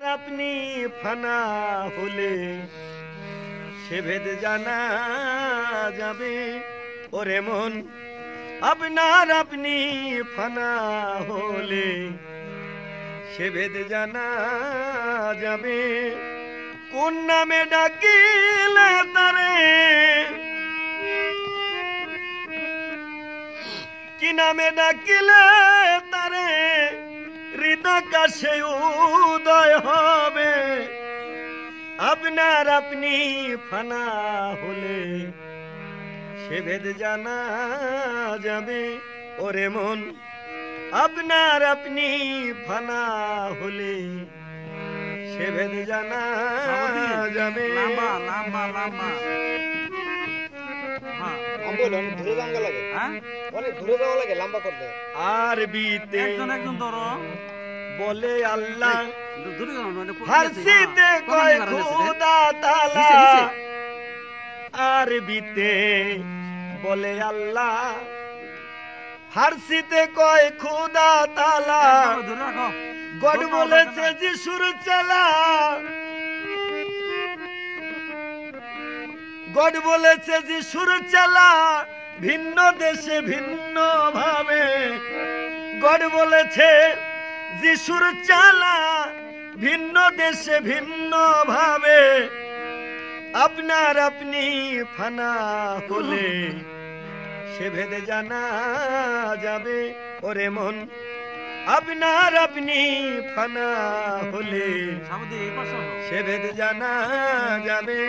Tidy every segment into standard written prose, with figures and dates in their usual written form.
আপনি ফানা হলে সে ভেদ জানা যাবে। ওরে মন আপনার আপনি ফানা হলে সে ভেদ জানা যাবে। কোন নামে ডাকিলে তারে, কি নামে ডাকিলে তারে হৃদয়াকাশে উদয় হবে। আপনার আপনি ফানা হলে সে ভেদ জানা যাবে। ওরে মন আপনার আপনি ফানা হলে সে ভেদ জানা যাবে। আরবিতে বলে আল্লাহ, ফার্সিতে কয় খুদা তাআলা। আরবিতে বলে আল্লাহ, ফার্সিতে কয় খুদা তাআলা। গড বলেছে যিশুর চেলা, গড বলেছে যিশুর চেলা ভিন্ন দেশে ভিন্ন ভাবে। গড বলেছে যিশুর চেলা ভিন্ন দেশে ভিন্ন ভাবে। আপনার আপনি ফানা হলে সে ভেদে জানা যাবে। ওরে মন আপনার আপনি ফানা হলে সে ভেদে জানা যাবে।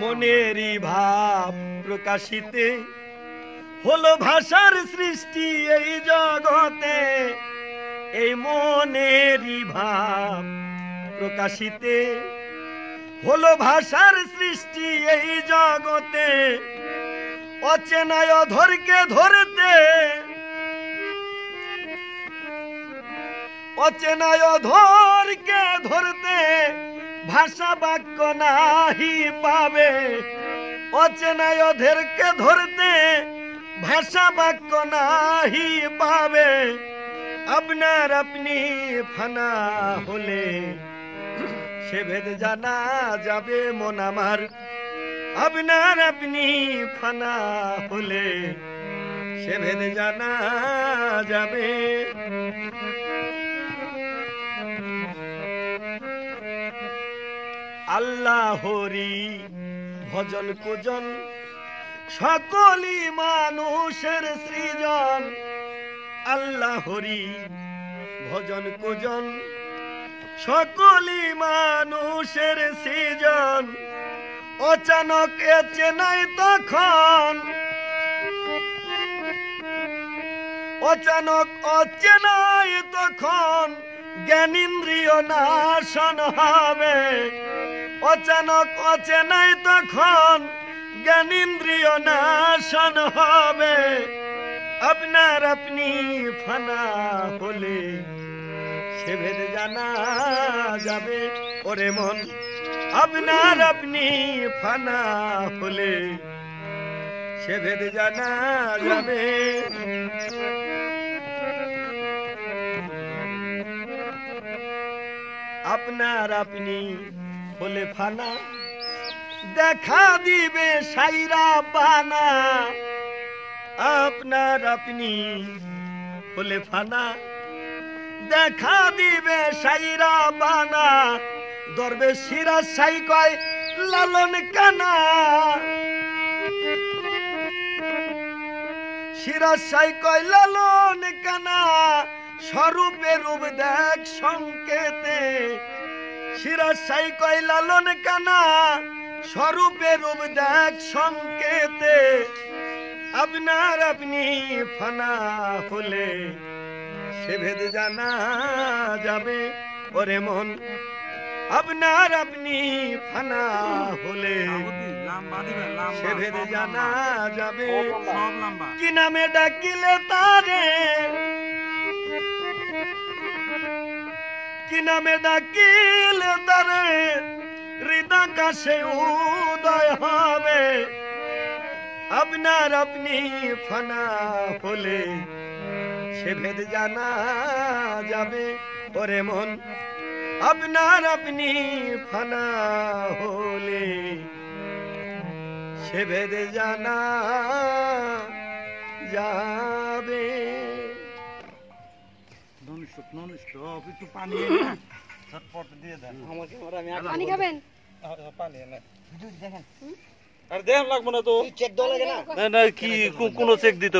মনেরই ভাব প্রকাশিতে হলো ভাষার সৃষ্টি এই জগতে। এই মনেরই ভাব প্রকাশিতে হলো ভাষার সৃষ্টি এই জগতে। অচেনায় অধরকে ধরতে, অচেনায় অধরকে ধরতে ভাষা বাক্য নাহি পাবে। অচেনায় অধরকে ধরতে ভাষা বাক্য নাহি পাবে। আপনার আপনি ফানা হলে সে ভেদ জানা যাবে। মন আমার আপনার আপনি ফানা হলে সে ভেদ জানা যাবে। আল্লাহরি ভজন কুজন সকলই মানুষের সৃজন। আল্লাহরি ভজন কুজন সকলই মানুষের সৃজন। অচানক চেনাই তখন, অচানক অচেনাই তখন জ্ঞানেন্দ্রিয় নাশন হবে। অচানক অচেনাই তখন জ্ঞানেন্দ্রিয় নাশন হবে। আপনার আপনি ফানা হলে সে ভেদ জানা যাবে। ওরে মন আপনার আপনি ফানা হলে সে ভেদ জানা যাবে। আপনার আপনি হলে ফানা দেখা দিবে সাইরা পানা। আপনার আপনি হলে ফানা দেখা দিবে সাইরা বানা। দরবে সিরাজ সাই কয় লালন কানা, সিরাজ সাই কয় লালন কানা। স্বরূপে রূপ দেখ সংকেতে। সিরাজ সাই কয় লালন কানা স্বরূপে রূপ দেখ সংকেতে। আপনার আপনি ফানা হলে সে ভেদ জানা যাবে। ওরে মন আপনার আপনি ফানা হলে সে ভেদ জানা যাবে। কি নামে ডাকিলে তারে, কি নামে ডাকিলে তারে হৃদাকাশে উদয় হবে আপনার আপনি ফানা হলে সে ভেদ জানা যাবে ওরে মন আপনার আপনি ফানা হলে সে ভেদ জানা যাবে। একটু পানি ঝটপট দিয়ে দেন আমাকে, পানি খাবেন? পানি এনে দেখেন আর দেন লাগবে না তো চেক দেওয়া লাগে না না কি কোনো চেক দিতে